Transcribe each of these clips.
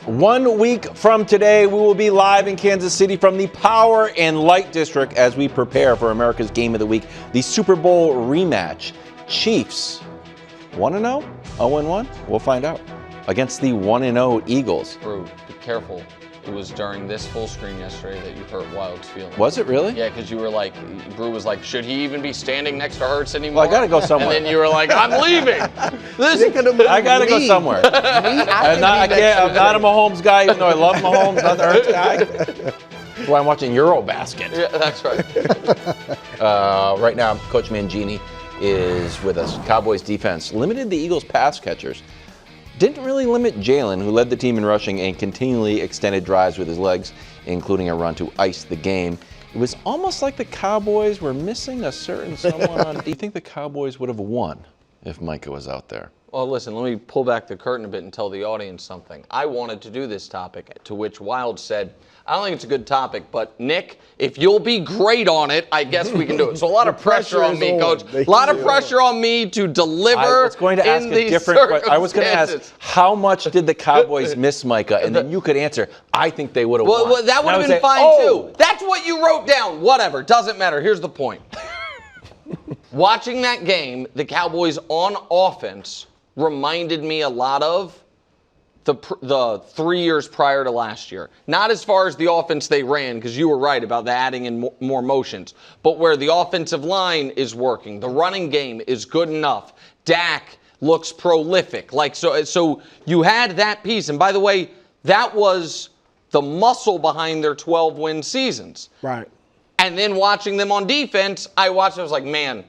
1 week from today, we will be live in Kansas City from the Power and Light District as we prepare for America's Game of the Week, the Super Bowl rematch. Chiefs, 1-0? 0-1? We'll find out. Against the 1-0 Eagles. Brew, be careful. It was during this full screen yesterday that you hurt Wild's feelings. Was it really? Yeah, because you were like, Brew was like, should he even be standing next to Hurts anymore? Well, I got to go somewhere. And then you were like, I'm leaving. I got to go somewhere. I'm not a Mahomes guy, even though I love Mahomes, not the Hurts guy. That's why I'm watching Eurobasket. Yeah, that's right. Right now, Coach Mangini is with us. Cowboys defense limited the Eagles' pass catchers. Didn't really limit Jalen, who led the team in rushing and continually extended drives with his legs, including a run to ice the game. It was almost like the Cowboys were missing a certain someone on. Do you think the Cowboys would have won if Micah was out there? Well, listen, let me pull back the curtain a bit and tell the audience something. I wanted to do this topic, to which Wild said, I don't think it's a good topic, but Nick, if you'll be great on it, I guess we can do it. So a lot of pressure on me, Coach. A lot of pressure on me to deliver. I was going to ask a different question. I was going to ask, how much did the Cowboys miss Micah? And then you could answer, I think they would have won. Well, that would have been fine, too. That's what you wrote down. Whatever. Doesn't matter. Here's the point. Watching that game, the Cowboys on offense reminded me a lot of the 3 years prior to last year. Not as far as the offense they ran, because you were right about the adding in more motions, but where the offensive line is working, the running game is good enough. Dak looks prolific. So you had that piece. And by the way, that was the muscle behind their 12-win seasons. Right. And then watching them on defense, I was like, man,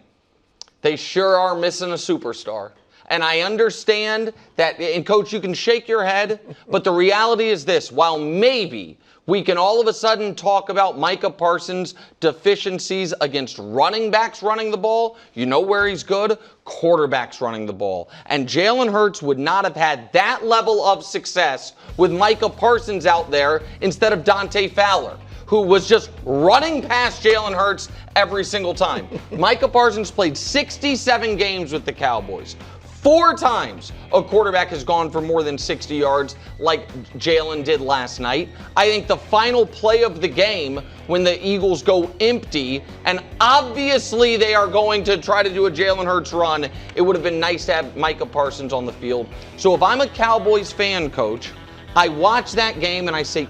they sure are missing a superstar. And I understand that, and Coach, you can shake your head, but the reality is this. While maybe we can all of a sudden talk about Micah Parsons' deficiencies against running backs running the ball, you know where he's good? Quarterbacks running the ball. And Jalen Hurts would not have had that level of success with Micah Parsons out there instead of Dante Fowler, who was just running past Jalen Hurts every single time. Micah Parsons played 67 games with the Cowboys. 4 times a quarterback has gone for more than 60 yards like Jalen did last night. I think the final play of the game when the Eagles go empty, and obviously they are going to try to do a Jalen Hurts run, it would have been nice to have Micah Parsons on the field. So if I'm a Cowboys fan, Coach, I watch that game and I say,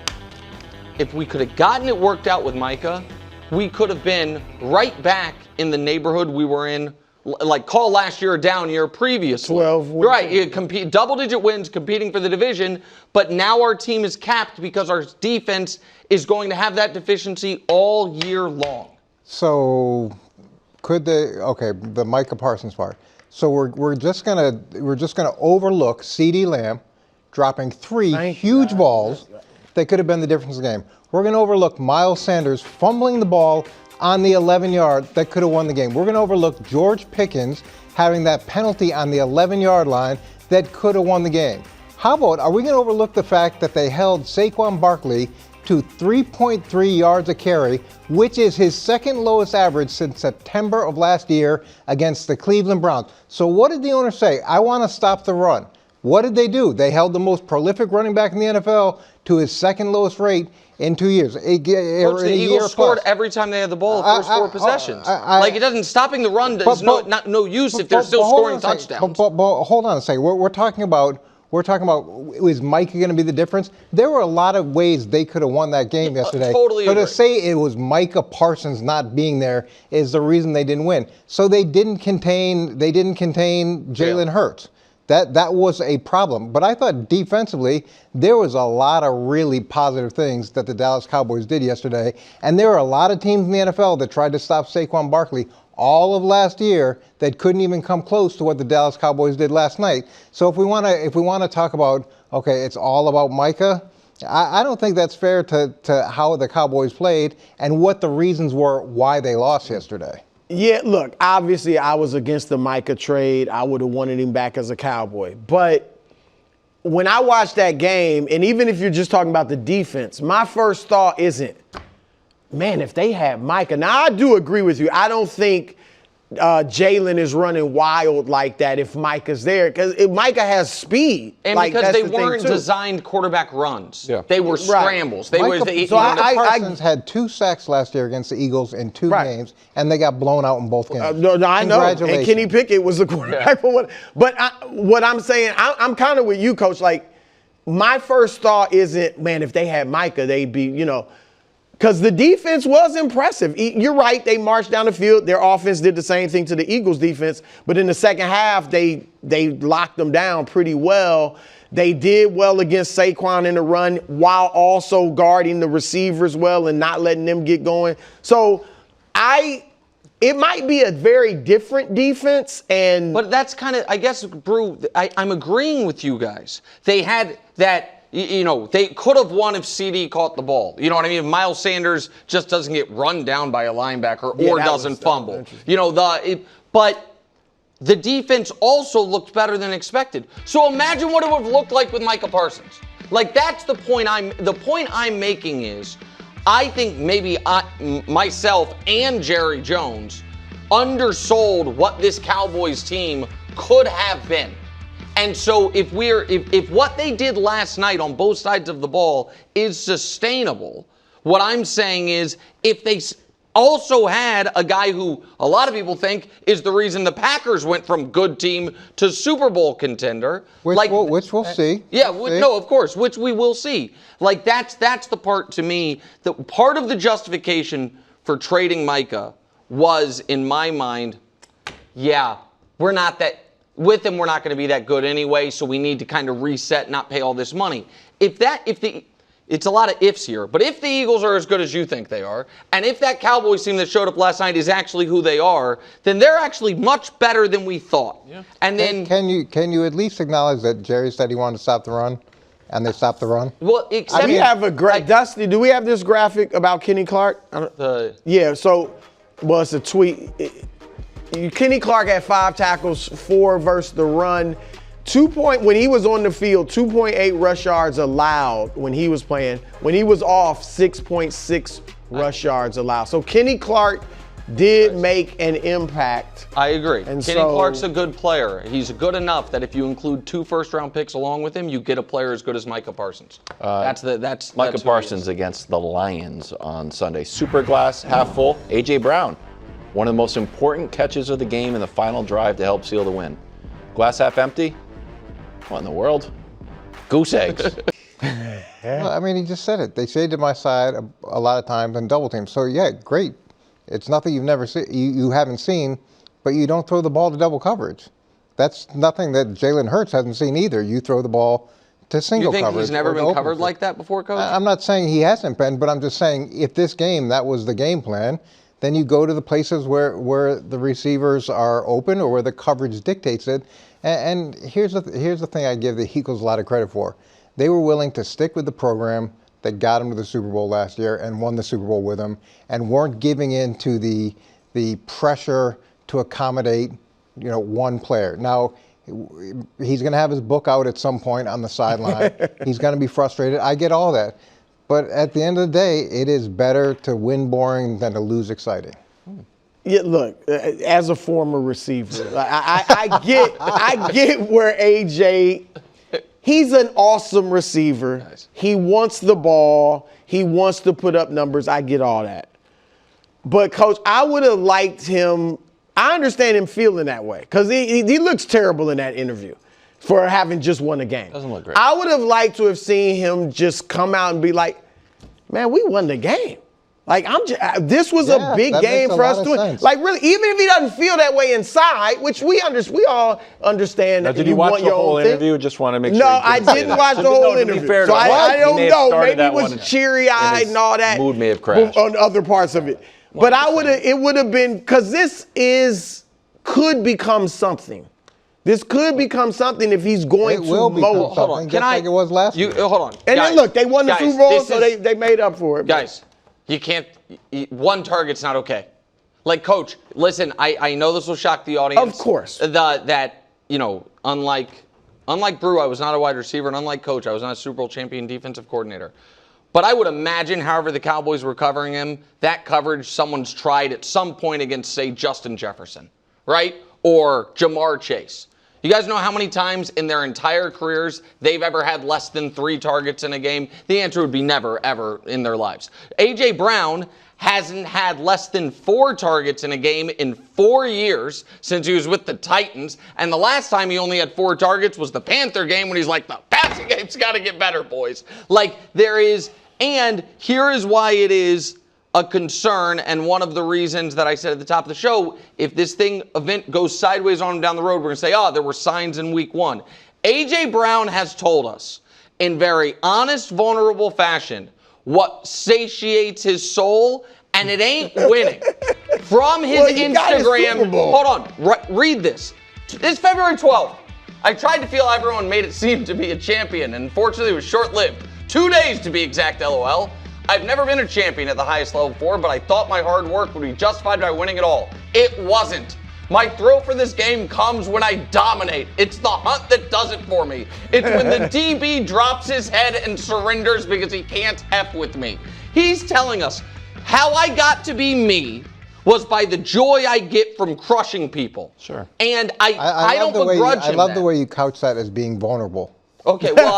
if we could have gotten it worked out with Micah, we could have been right back in the neighborhood we were in. Like call last year a down year previously. 12 wins. Right, double-digit wins, competing for the division, but now our team is capped because our defense is going to have that deficiency all year long. So, the Micah Parsons part. So we're just gonna overlook CeeDee Lamb dropping 3 huge balls that could have been the difference in the game. We're gonna overlook Miles Sanders fumbling the ball on the 11-yard that could have won the game. We're going to overlook George Pickens having that penalty on the 11-yard line that could have won the game. How about, are we going to overlook the fact that they held Saquon Barkley to 3.3 yards a carry, which is his second lowest average since September of last year against the Cleveland Browns? So what did the owner say? I want to stop the run. What did they do? They held the most prolific running back in the NFL to his second lowest rate in 2 years. Coach, the Eagles scored every time they had the ball the first 4 possessions. It doesn't, stopping the run is no use if they're still scoring touchdowns. But hold on a second. We're talking about, is Micah going to be the difference? There were a lot of ways they could have won that game yesterday. Totally agree. To say it was Micah Parsons not being there is the reason they didn't win. So they didn't contain Jalen Hurts. That was a problem. But I thought defensively, there was a lot of really positive things that the Dallas Cowboys did yesterday. And there were a lot of teams in the NFL that tried to stop Saquon Barkley all of last year that couldn't even come close to what the Dallas Cowboys did last night. So if we want to talk about, okay, it's all about Micah, I don't think that's fair to how the Cowboys played and what the reasons were why they lost yesterday. Yeah, look, obviously I was against the Micah trade. I would have wanted him back as a Cowboy. But when I watched that game, and even if you're just talking about the defense, my first thought isn't, man, if they had Micah. Now, I do agree with you. I don't think Jalen is running wild like that if Micah's there. Because Micah has speed. And like, because that's they the thing, weren't too. designed quarterback runs. Yeah. They were scrambles. They Micah, were the, so Micah Parsons had 2 sacks last year against the Eagles in 2 games, and they got blown out in both games. No, I know. And Congratulations. Kenny Pickett was the quarterback for one. But what I'm saying, I'm kind of with you, Coach. Like, my first thought isn't, man, if they had Micah, they'd be, because the defense was impressive. You're right. They marched down the field. Their offense did the same thing to the Eagles defense. But in the second half, they locked them down pretty well. They did well against Saquon in the run while also guarding the receivers well and not letting them get going. So it might be a very different defense. But that's kind of, I guess, Brew, I'm agreeing with you guys. They had that. They could have won if CD caught the ball. You know what I mean? If Miles Sanders just doesn't get run down by a linebacker or doesn't fumble. But the defense also looked better than expected. So imagine what it would have looked like with Micah Parsons. Like, that's the point I'm making is, I think maybe myself and Jerry Jones undersold what this Cowboys team could have been. And so if what they did last night on both sides of the ball is sustainable, what I'm saying is if they also had a guy who a lot of people think is the reason the Packers went from good team to Super Bowl contender. Which we'll see. Yeah, no, of course, which we will see. Like, that's the part to me, that part of the justification for trading Micah was, in my mind, we're not that. With him, we're not going to be that good anyway, so we need to kind of reset, not pay all this money. It's a lot of ifs here, but if the Eagles are as good as you think they are, and if that Cowboys team that showed up last night is actually who they are, then they're actually much better than we thought. Yeah. And then can you at least acknowledge that Jerry said he wanted to stop the run, and they stopped the run? Well, except we have a Dusty. Do we have this graphic about Kenny Clark? Yeah. So, it's a tweet. Kenny Clark had 5 tackles, 4 versus the run. When he was on the field, 2.8 rush yards allowed when he was playing. When he was off, 6.6 rush yards allowed. So Kenny Clark did make an impact. I agree. And Kenny Clark's a good player. He's good enough that if you include 2 first-round picks along with him, you get a player as good as Micah Parsons. That's Micah Parsons against the Lions on Sunday. Super glass, half full. A.J. Brown. One of the most important catches of the game in the final drive to help seal the win. Glass half empty? What in the world? Goose eggs. Well, I mean, he just said it. They stayed to my side a lot of times and double team. So, yeah, great. It's nothing you've never seen, you haven't seen, but you don't throw the ball to double coverage. That's nothing that Jalen Hurts hasn't seen either. You throw the ball to single coverage. You think he's never been covered like that before, Coach? I'm not saying he hasn't been, but I'm just saying if this game, that was the game plan, then you go to the places where the receivers are open or where the coverage dictates it. And here's the thing I give the Eagles a lot of credit for. They were willing to stick with the program that got them to the Super Bowl last year and won the Super Bowl with them, and weren't giving in to the pressure to accommodate one player. Now, he's going to have his book out at some point on the sideline. He's going to be frustrated. I get all that. But at the end of the day, it is better to win boring than to lose exciting. Yeah, look, as a former receiver, I get where AJ, he's an awesome receiver. Nice. He wants the ball. He wants to put up numbers. I get all that. But, Coach, I would have liked him. I understand him feeling that way because he looks terrible in that interview for having just won a game. Doesn't look great. I would have liked to have seen him just come out and be like, man, we won the game. Like, this was a big game for us to win. Like, really, even if he doesn't feel that way inside, which we all understand. Now, did you watch the whole interview? Just want to make sure. No, I didn't watch the whole interview. So I don't know. Maybe it was cheery-eyed and all that. Mood may have crashed on other parts of it. But it would have been, because this could become something. This could become something if he's going to mold. Hold on, just like it was last year. Hold on. And then look, they won the Super Bowl, so they made up for it. Guys, you can't. One target's not okay. Like, Coach, listen, I know this will shock the audience. Of course. Unlike Brew, I was not a wide receiver, and unlike Coach, I was not a Super Bowl champion defensive coordinator. But I would imagine, however the Cowboys were covering him, that coverage someone's tried at some point against, say, Justin Jefferson. right? Or Jamar Chase. You guys know how many times in their entire careers they've ever had less than 3 targets in a game? The answer would be never, ever in their lives. A.J. Brown hasn't had less than 4 targets in a game in 4 years since he was with the Titans. And the last time he only had 4 targets was the Panther game when he's like, the passing game's got to get better, boys. Like, there is, and here is why it is a concern, and one of the reasons that I said at the top of the show, if this event goes sideways on him down the road, we're going to say, oh, there were signs in week 1. A.J. Brown has told us in very honest, vulnerable fashion what satiates his soul, and it ain't winning. From his Instagram, hold on, read this. It's February 12th. I tried to feel everyone made it seem to be a champion, and unfortunately it was short-lived. 2 days to be exact, LOL. I've never been a champion at the highest level before, but I thought my hard work would be justified by winning it all. It wasn't. My thrill for this game comes when I dominate. It's the hunt that does it for me. It's when the DB drops his head and surrenders because he can't F with me. He's telling us how I got to be me was by the joy I get from crushing people. Sure. And I don't begrudge him. I love the way you couch that as being vulnerable. Okay, well,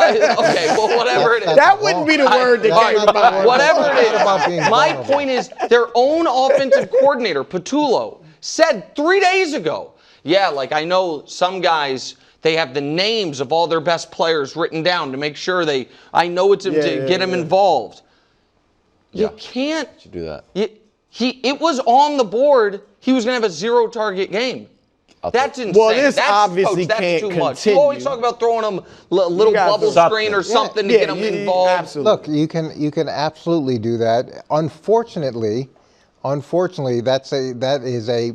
whatever it is. That wouldn't be the word that came about. Whatever it is. My point is, their own offensive coordinator, Patullo, said 3 days ago, yeah, like I know some guys, they have the names of all their best players written down to make sure I know it's to get them involved. You can't. You do that. It was on the board. He was going to have a 0 target game. That's insane. Well, this obviously can't too continue. much. You always talk about throwing them a little bubble screen or something to get them involved. Absolutely. Look, you can absolutely do that. Unfortunately, that is a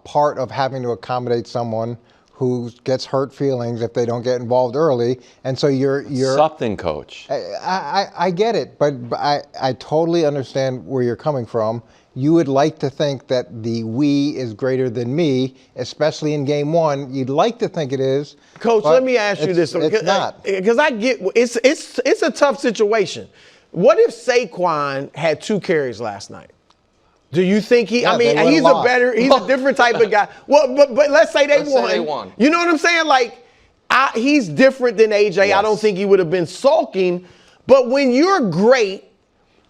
part of having to accommodate someone who gets hurt feelings if they don't get involved early, and so you're something, coach. I get it, but I totally understand where you're coming from. You would like to think that the we is greater than me, especially in game 1. You'd like to think it is. Coach, let me ask you this. It's not. Because I get it's a tough situation. What if Saquon had 2 carries last night? Do you think he's a different type of guy. Well, but let's say they won. You know what I'm saying? Like, he's different than AJ. Yes. I don't think he would have been sulking. But when you're great,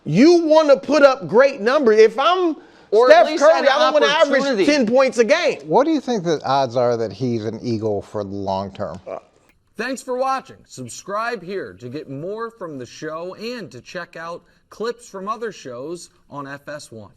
you want to put up great numbers. If I'm Steph Curry, I don't want to average 10 points a game. What do you think the odds are that he's an Eagle for the long term? Thanks for watching. Subscribe here to get more from the show and to check out clips from other shows on FS1.